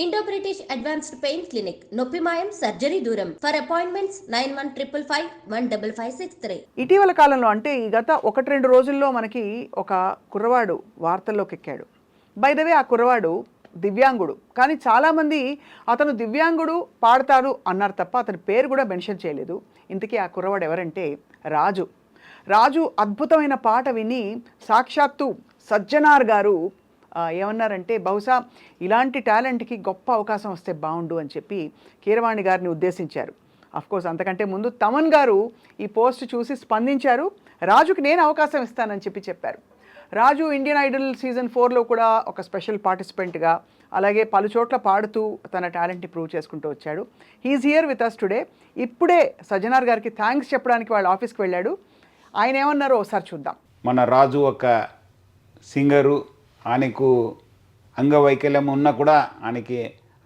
Indo British advanced pain clinic నొప్పి మాయం surgery దూరం ఫర్ అపాయింట్మెంట్స్ 9155515563. ఇటీవల కాలంలో అంటే ఈ గత 1-2 రోజుల్లో మనకి ఒక కుర్రవాడు వార్తల్లోకి ఎక్కాడు. బై ద వే ఆ కుర్రవాడు దివ్యాంగుడు, కానీ చాలామంది అతను దివ్యాంగుడు పాడతాడు అన్నారు తప్ప అతని పేరు కూడా మెన్షన్ చేయలేదు. ఇంతకీ ఆ కుర్రవాడు ఎవరంటే రాజు. రాజు అద్భుతమైన పాట విని సాక్షాత్తు సజ్జనార్ గారు ఏమన్నారంటే బహుశా ఇలాంటి టాలెంట్కి గొప్ప అవకాశం వస్తే బాగుండు అని చెప్పి కీరవాణి గారిని ఉద్దేశించారు. అఫ్కోర్స్ అంతకంటే ముందు తమన్ గారు ఈ పోస్ట్ చూసి స్పందించారు. రాజుకి నేను అవకాశం ఇస్తానని చెప్పారు. రాజు ఇండియన్ ఐడల్ సీజన్ 4లో కూడా ఒక స్పెషల్ పార్టిసిపెంట్గా అలాగే పలు చోట్ల పాడుతూ తన టాలెంట్ని ప్రూవ్ చేసుకుంటూ వచ్చాడు. He is here with us today. ఇప్పుడే సజ్జనార్ గారికి థ్యాంక్స్ చెప్పడానికి వాళ్ళ ఆఫీస్కి వెళ్ళాడు. ఆయన ఏమన్నారో ఒకసారి చూద్దాం. మన రాజు ఒక సింగరు, ఆయనకు అంగవైకల్యం ఉన్నా కూడా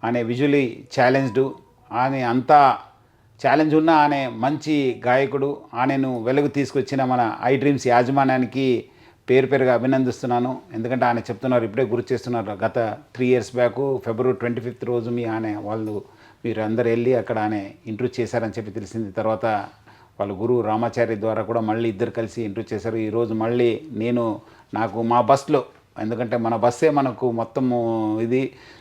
ఆయన విజువలీ ఛాలెంజ్డ్, ఆయన అంతా ఛాలెంజ్ ఉన్న ఆయన మంచి గాయకుడు. ఆయనను వెలుగు తీసుకొచ్చిన మన ఐ డ్రీమ్స్ యాజమాన్యానికి పేరుగా అభినందిస్తున్నాను. ఎందుకంటే ఆయన చెప్తున్నారు, ఇప్పుడే గుర్తు చేస్తున్నారు, గత 3 years బ్యాక్ February 25th రోజు మీరు అందరు వెళ్ళి అక్కడ ఆయన ఇంటర్వ్యూ చేశారని చెప్పి తెలిసింది. తర్వాత వాళ్ళ గురువు రామాచారి ద్వారా కూడా మళ్ళీ ఇద్దరు కలిసి ఇంటర్వ్యూ చేశారు. ఈరోజు మళ్ళీ నాకు మా బస్లో, ఎందుకంటే మన బస్సే మనకు మొత్తము ఇది,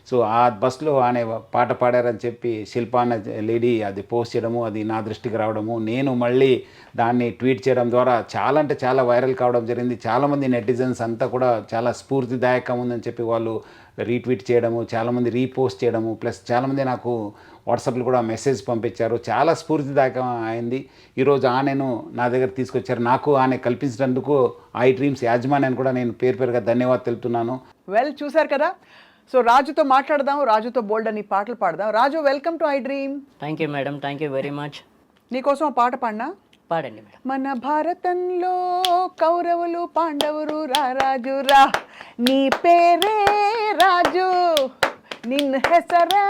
సో ఆ బస్లో ఆయన పాట పాడారని చెప్పి శిల్ప అనే లేడీ అది పోస్ట్ చేయడము, అది నా దృష్టికి రావడము, నేను మళ్ళీ దాన్ని ట్వీట్ చేయడం ద్వారా చాలా అంటే చాలా వైరల్ కావడం జరిగింది. చాలామంది నెటిజన్స్ అంతా కూడా చాలా స్ఫూర్తిదాయకం ఉందని చెప్పి వాళ్ళు రీట్వీట్ చేయడము, చాలామంది రీపోస్ట్ చేయడము, ప్లస్ చాలామంది నాకు వాట్సాప్లో కూడా మెసేజ్ పంపించారు. చాలా స్ఫూర్తిదాయకం అయింది. ఈరోజు ఆయనను నా దగ్గర తీసుకొచ్చారు. నాకు ఆయన కల్పించినందుకు ఐ డ్రీమ్స్ యాజమాన్యాన్ని కూడా నేను పేరుగా ధన్యవాదాలు తెలుపుతున్నాను. వెల్, చూశారు కదా. సో రాజుతో మాట్లాడదాం, రాజుతో బోల్డ్ అని పాటలు పాడదాం. Raju, welcome to I dream. Thank you madam, thank you very much. నీకోసం ఆ పాట పాడినా? పాడండి మేడం. మన భారతంలో కౌరవులు పాండవులు రా రాజు రా, నీ పేరే రాజు, నిన్న హెసరా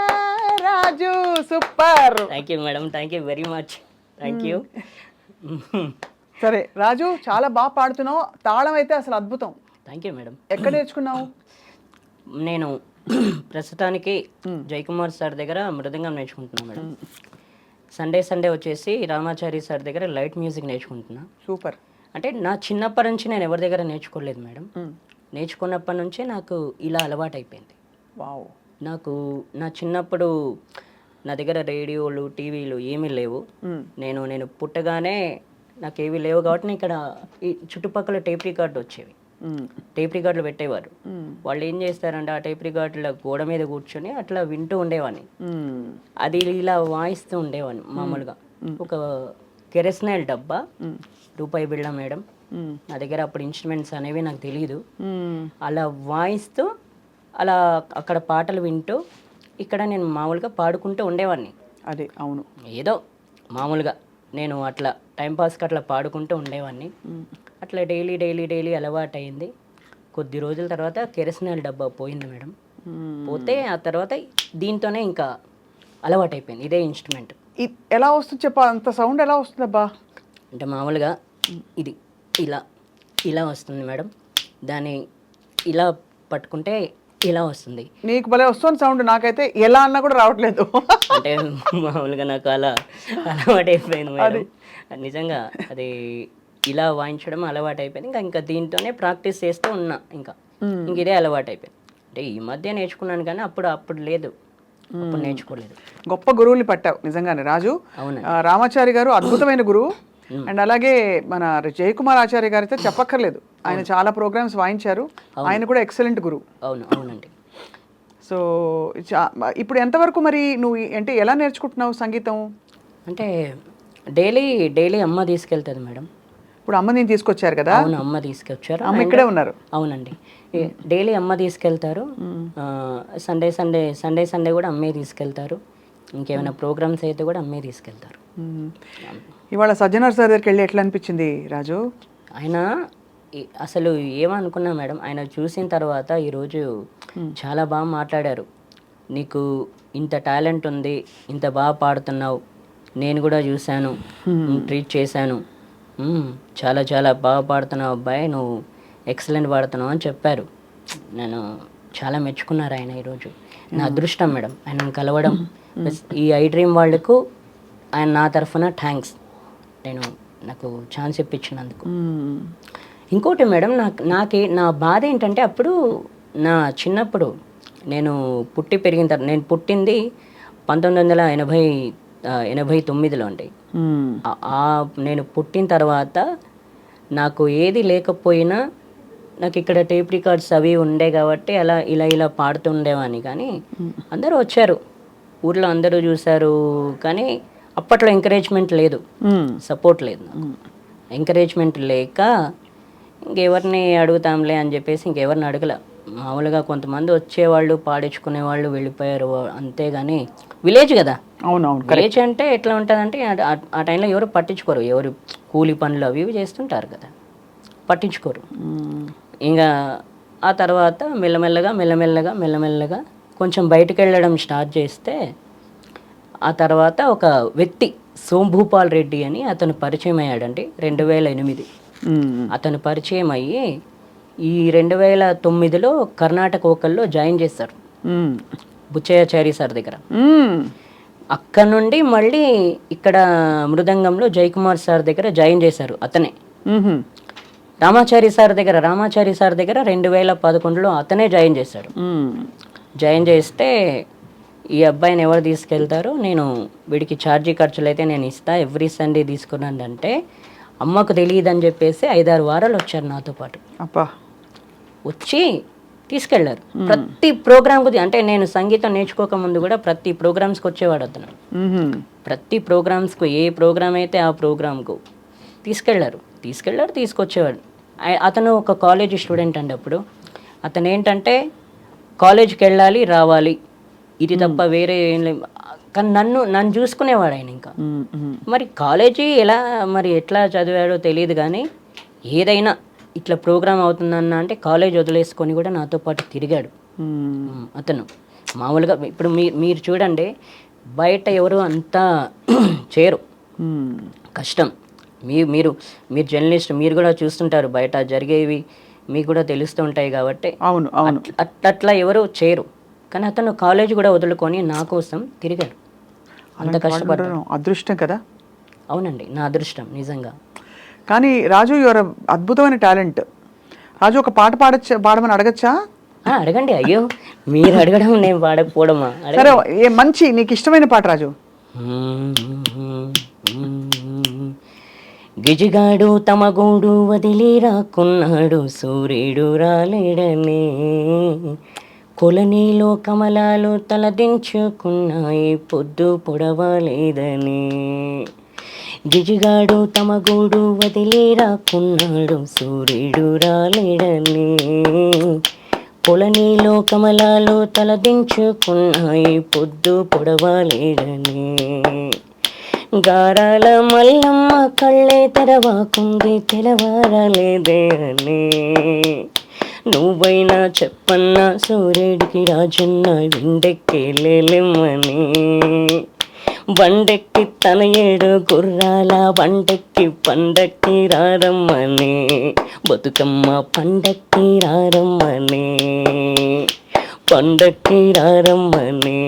Raju. Super. Thank you madam, thank you very much. Thank you. సరే రాజు, చాలా బాగా పాడుతున్నావు. తాళం అయితే అసలు అద్భుతం. Thank you madam. ఎక్కడ నేర్చుకున్నావు? నేను ప్రస్తుతానికి జయకుమార్ సార్ దగ్గర మృదంగం నేర్చుకుంటున్నాను మేడం. సండే వచ్చేసి రామాచారి సార్ దగ్గర లైట్ మ్యూజిక్ నేర్చుకుంటున్నా. సూపర్. అంటే నా చిన్నప్పటి నుంచి నేను ఎవరి దగ్గర నేర్చుకోలేదు మేడం. నేర్చుకున్నప్పటి నుంచే నాకు ఇలా అలవాటు అయిపోయింది. వావ్. నాకు నా చిన్నప్పుడు నా దగ్గర రేడియోలు, టీవీలు ఏమీ లేవు. నేను పుట్టగానే నాకు ఏవి లేవు కాబట్టి నేను ఇక్కడ ఈ చుట్టుపక్కల టేప్ రికార్డు వచ్చేవి. టేప్ రికార్డులు పెట్టేవారు. వాళ్ళు ఏం చేస్తారంటే ఆ టేప్ రికార్డుల గోడ మీద కూర్చొని అట్లా వింటూ ఉండేవాడిని. అది ఇలా వాయిస్తూ ఉండేవాడిని. మామూలుగా ఒక కెరస్నాయిల్ డబ్బా, రూపాయి బిళ్ళ మేడం. నా దగ్గర అప్పుడు ఇన్స్ట్రుమెంట్స్ అనేవి నాకు తెలియదు. అలా వాయిస్తూ అలా అక్కడ పాటలు వింటూ ఇక్కడ నేను మామూలుగా పాడుకుంటూ ఉండేవాడిని. అదే, అవును, ఏదో మామూలుగా నేను అట్లా టైంపాస్కి అట్లా పాడుకుంటూ ఉండేవాడిని. అట్లా డైలీ అలవాటు అయింది. కొద్ది రోజుల తర్వాత కెరస్నాయిల్ డబ్బా పోయింది మేడం. పోతే ఆ తర్వాత దీంతోనే ఇంకా అలవాటు అయిపోయింది. ఇదే ఇన్స్ట్రుమెంట్. ఎలా వస్తుంది చెప్పా? అంత సౌండ్ ఎలా వస్తుంది అబ్బా? అంటే మామూలుగా ఇది ఇలా వస్తుంది మేడం. దాన్ని ఇలా పట్టుకుంటే ఇలా వస్తుంది. నీకు భలే వస్తుంది సౌండ్. నాకైతే ఎలా అన్నా కూడా రావట్లేదు. అంటే మామూలుగా నాకు అలా అలవాటు అయిపోయింది మేడం. నిజంగా అది ఇలా వాయించడం అలవాటు అయిపోయింది. ఇంకా దీంతోనే ప్రాక్టీస్ చేస్తూ ఉన్నా. ఇంకా ఇదే అలవాటు అయిపోయింది. అంటే ఈ మధ్య నేర్చుకున్నాను కానీ అప్పుడు లేదు, అప్పుడు నేర్చుకోలేదు. గొప్ప గురువుని పట్టావు నిజంగానే రాజు. అవును. రామాచారి గారు అద్భుతమైన గురువు. అండ్ అలాగే మన జయకుమార్ ఆచార్య గారితో చెప్పక్కర్లేదు, ఆయన చాలా ప్రోగ్రామ్స్ వాయించారు. ఆయన కూడా ఎక్సలెంట్ గురువు. అవునండి. సో ఇప్పుడు ఎంతవరకు మరి నువ్వు అంటే ఎలా నేర్చుకుంటున్నావు సంగీతం? అంటే డైలీ అమ్మ తీసుకెళ్తుంది మేడం. ఇప్పుడు అమ్మ నేను తీసుకొచ్చారు కదా? అవును, అమ్మ తీసుకొచ్చారు. అమ్మ ఇక్కడే ఉన్నారు. అవునండి, డైలీ అమ్మ తీసుకెళ్తారు. సండే కూడా అమ్మే తీసుకెళ్తారు. ఇంకేమైనా ప్రోగ్రామ్స్ అయితే కూడా అమ్మే తీసుకెళ్తారు. ఇవాళ సజ్జనార్ సార్ దగ్గరికి వెళ్ళి ఎట్లా అనిపించింది రాజు? ఆయన అసలు ఏమనుకున్నా మేడం, ఆయన చూసిన తర్వాత ఈరోజు చాలా బాగా మాట్లాడారు. నీకు ఇంత టాలెంట్ ఉంది, ఇంత బాగా పాడుతున్నావు, నేను కూడా చూశాను, ట్రీట్ చేశాను, చాలా బాగా పాడుతున్నావు అబ్బాయి, నువ్వు ఎక్సలెంట్ పాడుతున్నావు అని చెప్పారు. నేను చాలా మెచ్చుకున్నారు ఆయన ఈరోజు. నా అదృష్టం మేడం ఆయనను కలవడం. ఈ ఐ డ్రీమ్ వాళ్ళకు ఆయన నా తరఫున థ్యాంక్స్, నాకు ఛాన్స్ ఇప్పించినందుకు. ఇంకోటి మేడం, నా బాధ ఏంటంటే అప్పుడు నా చిన్నప్పుడు నేను పుట్టి పెరిగిన తర్వాత, నేను పుట్టింది 1989లో అండి. నేను పుట్టిన తర్వాత నాకు ఏది లేకపోయినా నాకు ఇక్కడ టేప్ రికార్డ్స్ అవి ఉండే కాబట్టి అలా ఇలా పాడుతుండేవాడిని. కానీ అందరూ వచ్చారు, ఊర్లో అందరూ చూశారు, కానీ అప్పట్లో ఎంకరేజ్మెంట్ లేదు, సపోర్ట్ లేదు. ఎంకరేజ్మెంట్ లేక ఇంకెవరిని అడుగుతాంలే అని చెప్పేసి ఇంకెవరిని అడగల. మామూలుగా కొంతమంది వచ్చేవాళ్ళు, పాడించుకునేవాళ్ళు, వెళ్ళిపోయారు, అంతేగాని విలేజ్ కదా. అవునవును. విలేజ్ అంటే ఎట్లా ఉంటుందంటే ఆ టైంలో ఎవరు పట్టించుకోరు, ఎవరు కూలి పనులు అవి ఇవి చేస్తుంటారు కదా, పట్టించుకోరు. ఇంకా ఆ తర్వాత మెల్లమెల్లగా కొంచెం బయటకు వెళ్ళడం స్టార్ట్ చేస్తే, ఆ తర్వాత ఒక వ్యక్తి సోంభూపాల్ రెడ్డి అని అతను పరిచయం అయ్యాడండి 2008. అతను పరిచయం అయ్యి ఈ 2009లో కర్ణాటక వోకల్లో జాయిన్ చేశారు బుచ్చయ్యాచారి సార్ దగ్గర. అక్కడ నుండి మళ్ళీ ఇక్కడ మృదంగంలో జయకుమార్ సార్ దగ్గర జాయిన్ చేశారు. అతనే రామాచారి సార్ దగ్గర 2011లో అతనే జాయిన్ చేశాడు. జాయిన్ చేస్తే ఈ అబ్బాయిని ఎవరు తీసుకెళ్తారో, నేను వీడికి ఛార్జీ ఖర్చులు అయితే నేను ఇస్తా, ఎవ్రీ సండే తీసుకున్నాను అంటే అమ్మకు తెలియదని చెప్పేసి 5-6 వారాలు వచ్చారు నాతో పాటు. వచ్చి తీసుకెళ్లారు ప్రతి ప్రోగ్రామ్కు. అంటే నేను సంగీతం నేర్చుకోక ముందు కూడా ప్రతి ప్రోగ్రామ్స్కి వచ్చేవాడు అతను. ప్రతి ప్రోగ్రామ్స్కు, ఏ ప్రోగ్రామ్ అయితే ఆ ప్రోగ్రామ్కు తీసుకెళ్లారు, తీసుకొచ్చేవాడు. అతను ఒక కాలేజీ స్టూడెంట్ అండి. అప్పుడు అతను ఏంటంటే కాలేజీకి వెళ్ళాలి, రావాలి, ఇది తప్ప వేరే ఏం లేదు. కానీ నన్ను చూసుకునేవాడు ఆయన. ఇంకా మరి కాలేజీ ఎట్లా చదివాడో తెలియదు, కానీ ఏదైనా ఇట్లా ప్రోగ్రామ్ అవుతుందన్న అంటే కాలేజ్ వదిలేసుకొని కూడా నాతో పాటు తిరిగాడు అతను. మామూలుగా ఇప్పుడు మీరు చూడండి, బయట ఎవరు అంతా చేయరు, కష్టం. మీరు జర్నలిస్ట్, మీరు కూడా చూస్తుంటారు, బయట జరిగేవి మీకు కూడా తెలుస్తూ ఉంటాయి కాబట్టి. అవును, అట్లా ఎవరు చేయరు. కానీ అతను కాలేజ్ కూడా వదులుకొని నా కోసం తిరిగాడు. అంత కష్టపడ్డాడు. అదృష్టం కదా. అవునండి, నా అదృష్టం నిజంగా. కానీ రాజు, యువర్ అద్భుతమైన టాలెంట్. రాజు, ఒక పాట పాడమని అడగచ్చా? అడగండి. అయ్యో, మీరు అడగడం నేను పాడకపోవడమా? సరే, మంచి నీకు ఇష్టమైన పాట రాజు. గిజిగాడు తమ గూడు వదిలి రాకున్నాడు, సూర్యుడు రాలేడని, కొలనీలో కమలాలు తలదించుకున్నాయి, పొద్దు పొడవలేదని. గిజిగాడు తమ గూడు వదిలి రాకున్నాడు, సూర్యుడు రాలేడని, కొలనీలో కమలాలు తలదించుకున్నాయి, పొద్దు పొడవలేడని. గారాల మల్లమ్మ కళ్ళే తెరవాకుంది, తెలవారలేదే అని. నువ్వైనా చెప్పన్నా సూర్యుడికి రాజన్న, విండెక్కి లేలేమని. బండెక్కి తన 7 గుర్రాల బండెక్కి పండక్కి రారమ్మని, బతుకమ్మ పండక్కి రారమ్మని, పండక్కి రారమ్మని,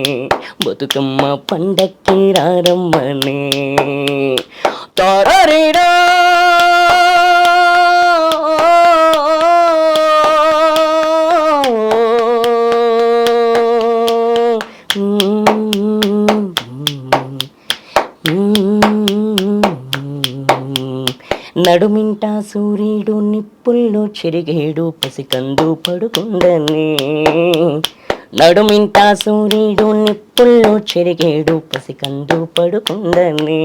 బతుకమ్మ పండక్కి రారమ్మని. తారరీడా నడుమింట సూర్యుడు నిప్పుల్లో చెరిగేడు, పసికందు పడుకుండని. నడుమింట సూర్యుడు నిప్పుల్లో చెరిగేడు, పసికందు పడుకుండని.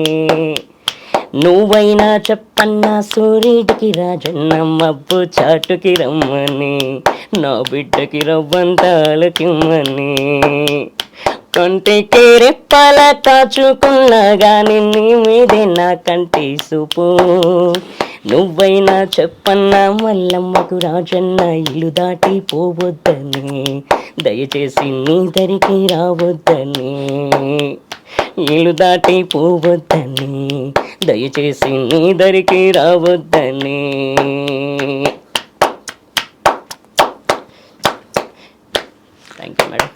నువ్వైనా చెప్పన్నా సూర్యుడికి రాజన్న, మబ్బు చాటుకి రమ్మని, నా బిడ్డకి రవ్వంతాలకిమ్మని. కంటికి రెప్పల కాచుకున్నా గాని నీ మీదే నా కంటి చూపు. నువ్వైనా చెప్పన్నా మల్లమ్మకు రాజన్న, ఇల్లు దాటి పోవద్దని, దయచేసి నీ దరికి రావద్దని, ఇల్లు దాటి పోవద్దని, దయచేసి నీ దరికి రావద్దని. Thank you madam.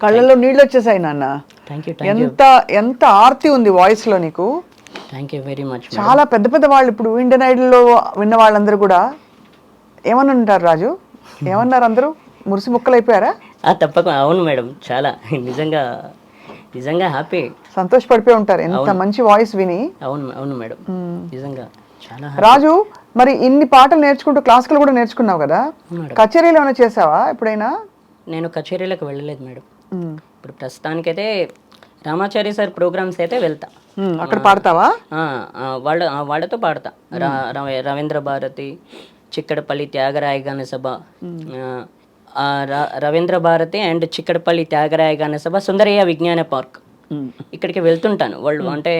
కళ్ళల్లో నీళ్ళు వచ్చేసాయి నాన్న. థ్యాంక్ యూ ఎంత ఎంత ఆర్తి ఉంది వాయిస్ లో నీకు. Thank you very much. చాలా పెద్ద పెద్ద వాళ్ళు ఇప్పుడు ఇండియన్ ఐడల్లో విన్న వాళ్ళందరూ కూడా ఏమని ఉంటారు రాజు? ఏమన్నారు అందరూ? మురిసి ముక్కలు అయిపోయారా? తప్పకుండా. అవును మేడం, చాలా నిజంగా నిజంగా హ్యాపీ, సంతోషపడిపోయి ఉంటారు ఎంత మంచి వాయిస్ విని. అవును అవును మేడం, నిజంగా చాలా రాజు, మరి ఇన్ని పాటలు నేర్చుకుంటూ క్లాసికల్ కూడా నేర్చుకున్నావు కదా, కచేరీలు ఏమైనా చేసావా ఎప్పుడైనా? నేను కచేరీలకు వెళ్ళలేదు మేడం. ఇప్పుడు ప్రస్తుతానికైతే రామాచారి సార్ ప్రోగ్రామ్స్ అయితే వెళ్తా. అక్కడ పాడతావా? వాళ్ళతో పాడతా. రవీంద్ర భారతి, చిక్కడపల్లి త్యాగరాయ గాన సభ, రవీంద్ర భారతి అండ్ చిక్కడపల్లి త్యాగరాయ గాన సభ, సుందరయ్య విజ్ఞాన పార్క్, ఇక్కడికి వెళ్తుంటాను. వాళ్ళు అంటే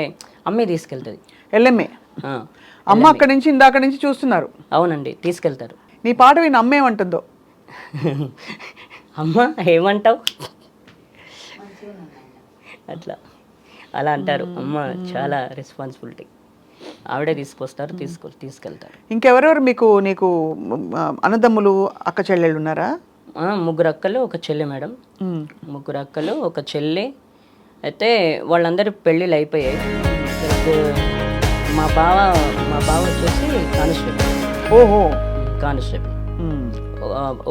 అమ్మే తీసుకెళ్తుంది. ఎల్ఎంఏ అమ్మ అక్కడి నుంచి ఇందాక నుంచి చూస్తున్నారు. అవునండి, తీసుకెళ్తారు. నీ పాట విని అమ్మ ఏమంటుందో? అమ్మ ఏమంటావు అట్లా అలా అంటారు. అమ్మ చాలా రెస్పాన్సిబిలిటీ, ఆవిడే తీసుకొస్తారు, తీసుకెళ్తారు. ఇంకెవరెవరు నీకు అన్నదమ్ములు అక్క చెల్లెళ్ళు ఉన్నారా? 3 అక్కలు 1 చెల్లి మేడం. 3 అక్కలు 1 చెల్లి. అయితే వాళ్ళందరూ పెళ్ళిళ్ళు అయిపోయాయి. మా బావ వచ్చేసి కానిస్టేబుల్. ఓహో, కానిస్టేబుల్.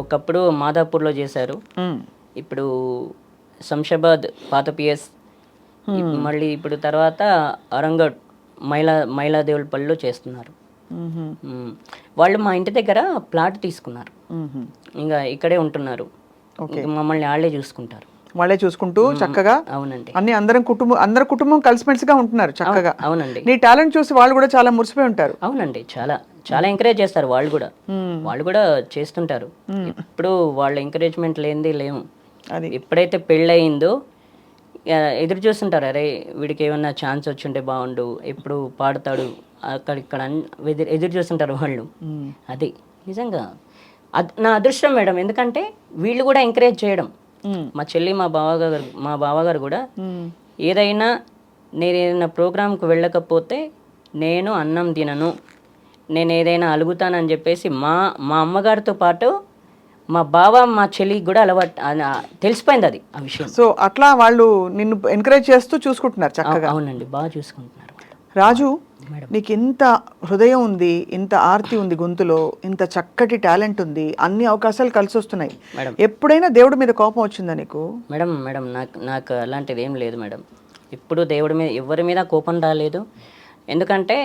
ఒకప్పుడు మాదాపూర్లో చేశారు, ఇప్పుడు శంషాబాద్ పాత పిఎస్, మళ్ళీ ఇప్పుడు తర్వాత అరంగడ్ మైలాదేవులపల్లిలో చేస్తున్నారు. వాళ్ళు మా ఇంటి దగ్గర ప్లాట్ తీసుకున్నారు, ఇంకా ఇక్కడే ఉంటున్నారు. మమ్మల్ని వాళ్ళే చూసుకుంటూ చక్కగా. అవునండి, అందరి కుటుంబం కలిసిమెలిసిగా ఉంటున్నారు చక్కగా. అవునండి. నీ టాలెంట్ చూసి వాళ్ళు కూడా చాలా మురిసిపోయి ఉంటారు. అవునండి, చాలా చాలా ఎంకరేజ్ చేస్తారు. వాళ్ళు కూడా చేస్తుంటారు. ఇప్పుడు వాళ్ళ ఎంకరేజ్మెంట్ లేనిది లేము. ఎప్పుడైతే పెళ్ళయిందో ఎదురు చూస్తుంటారు, అరే వీడికి ఏమన్నా ఛాన్స్ వచ్చుంటే బాగుండు, ఎప్పుడు పాడతాడు, అక్కడిక్కడ ఎదురు చూస్తుంటారు వాళ్ళు. అది నిజంగా నా అదృష్టం మేడం. ఎందుకంటే వీళ్ళు కూడా ఎంకరేజ్ చేయడం. మా చెల్లి, మా బావగారు కూడా ఏదైనా నేను ఏదైనా ప్రోగ్రాంకి వెళ్ళకపోతే నేను అన్నం తినను, నేను ఏదైనా అలుగుతానని చెప్పేసి మా అమ్మగారితో పాటు మా బావ, మా చెల్లికి కూడా అలవాటు, తెలిసిపోయింది అది ఆ విషయం. సో అట్లా వాళ్ళు నిన్ను ఎంకరేజ్ చేస్తూ చూసుకుంటున్నారు చక్కగా. అవునండి, బాగా చూసుకుంటున్నారు. రాజు, నీకు ఇంత హృదయం ఉంది, ఇంత ఆర్తి ఉంది గొంతులో, ఇంత చక్కటి టాలెంట్ ఉంది, అన్ని అవకాశాలు కలిసి వస్తున్నాయి. ఎప్పుడైనా దేవుడి మీద కోపం వచ్చిందా నీకు? మేడం నాకు అలాంటిది ఏం లేదు మేడం. ఇప్పుడు దేవుడి మీద ఎవరి మీద కోపం రాలేదు. ఎందుకంటే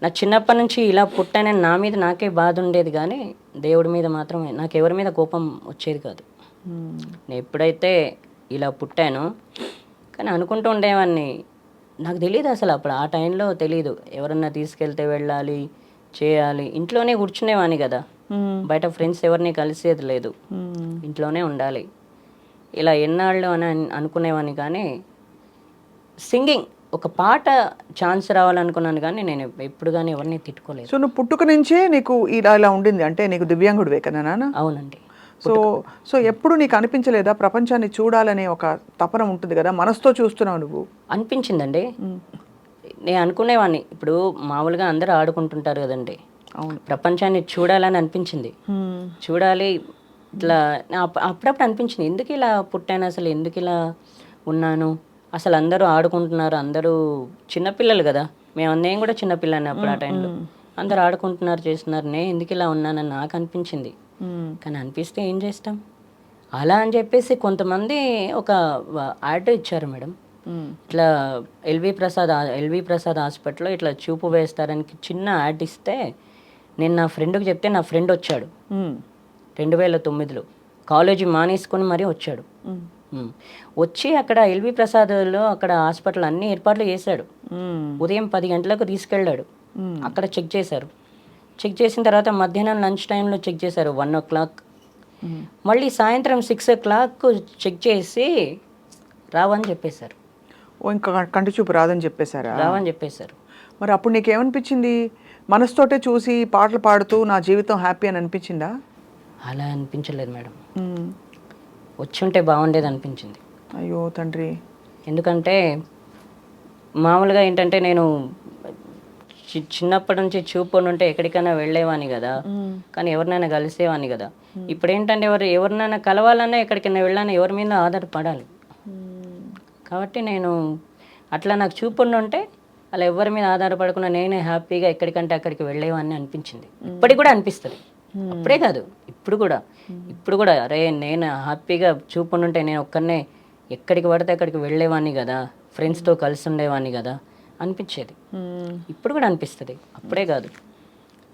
నా చిన్నప్పటి నుంచి ఇలా పుట్టానని నా మీద నాకే బాధ ఉండేది, కానీ దేవుడి మీద మాత్రమే నాకు ఎవరి మీద కోపం వచ్చేది కాదు. నేను ఎప్పుడైతే ఇలా పుట్టానో, కానీ అనుకుంటూ ఉండేవాడిని, నాకు తెలియదు అసలు అప్పుడు ఆ టైంలో తెలియదు. ఎవరన్నా తీసుకెళ్తే వెళ్ళాలి, చేయాలి. ఇంట్లోనే కూర్చునేవాడిని కదా, బయట ఫ్రెండ్స్ ఎవరిని కలిసేది లేదు, ఇంట్లోనే ఉండాలి. ఇలా ఎన్నాళ్ళు అని అనుకునేవాడిని. కానీ సింగింగ్, ఒక పాట ఛాన్స్ రావాలనుకున్నాను, కానీ నేను ఎప్పుడు కానీ ఎవరిని తిట్టుకోలేదు. సో నువ్వు పుట్టుక నుంచే నీకు ఇలా ఉండింది, అంటే నీకు దివ్యాంగుడివే కదా నాన్న? అవునండి. సో ఎప్పుడు నీకు అనిపించలేదా ప్రపంచాన్ని చూడాలనే ఒక తపన ఉంటుంది కదా, మనసుతో చూస్తున్నావు నువ్వు? అనిపించిందండి. నేను అనుకునేవాడిని, ఇప్పుడు మామూలుగా అందరూ ఆడుకుంటుంటారు కదండి, ప్రపంచాన్ని చూడాలని అనిపించింది. చూడాలి ఇట్లా అప్పుడప్పుడు అనిపించింది, ఎందుకు ఇలా పుట్టాను, అసలు ఎందుకు ఇలా ఉన్నాను, అసలు అందరూ ఆడుకుంటున్నారు, అందరూ చిన్నపిల్లలు కదా, నేను కూడా చిన్నపిల్లని అప్పుడు ఆ టైంలో. అందరూ ఆడుకుంటున్నారు, చేస్తున్నారు, నేను ఎందుకు ఇలా ఉన్నానని నాకు అనిపించింది. కానీ అనిపిస్తే ఏం చేస్తాం, అలా అని చెప్పేసి కొంతమంది ఒక యాడ్ ఇచ్చారు మేడం. ఇట్లా ఎల్వి ప్రసాద్ హాస్పిటల్లో ఇట్లా చూపు వేస్తారని చిన్న యాడ్ ఇస్తే, నేను నా ఫ్రెండ్కి చెప్తే నా ఫ్రెండ్ వచ్చాడు 2009లో, కాలేజీ మానేసుకొని మరీ వచ్చాడు. వచ్చి అక్కడ ఎల్వి ప్రసాద్లో అక్కడ హాస్పిటల్ అన్ని ఏర్పాట్లు చేశాడు. ఉదయం 10 గంటలకు తీసుకెళ్ళాడు, అక్కడ చెక్ చేశారు. చెక్ చేసిన తర్వాత మధ్యాహ్నం లంచ్ టైంలో చెక్ చేశారు 1 o'clock. మళ్ళీ సాయంత్రం 6 o'clock చెక్ చేసి రావని చెప్పేశారు. ఇంకా కంటి చూపు రాదని చెప్పేశారా? రావని చెప్పేశారు. మరి అప్పుడు నీకేమనిపించింది? మనసుతోటే చూసి పాటలు పాడుతూ నా జీవితం హ్యాపీ అని అనిపించిందా? అలా అనిపించలేదు మేడం, వచ్చుంటే బాగుండేది అనిపించింది. అయ్యో తండ్రి. ఎందుకంటే మామూలుగా ఏంటంటే నేను చిన్నప్పటి నుంచి చూపు ఉంటే ఎక్కడికైనా వెళ్ళేవాని కదా, కానీ ఎవరినైనా కలిసేవాని కదా. ఇప్పుడు ఏంటంటే ఎవరినైనా కలవాలన్నా ఎక్కడికైనా వెళ్ళాలన్నా ఎవరి మీద ఆధారపడాలి. కాబట్టి నేను అట్లా నాకు చూపుండి ఉంటే అలా ఎవరి మీద ఆధారపడకుండా నేనే హ్యాపీగా ఎక్కడికంటే అక్కడికి వెళ్ళేవాడిని అనిపించింది. ఇప్పటికి కూడా అనిపిస్తుంది, అప్పుడే కాదు ఇప్పుడు కూడా అరే నేను హ్యాపీగా చూపుండి ఉంటే నేను ఒక్కనే ఎక్కడికి పడితే అక్కడికి వెళ్ళేవాడిని కదా, ఫ్రెండ్స్తో కలిసి ఉండేవాడిని కదా అనిపించేది. ఇప్పుడు కూడా అనిపిస్తుంది, అప్పుడే కాదు,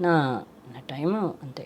నా నా టైం అంతే.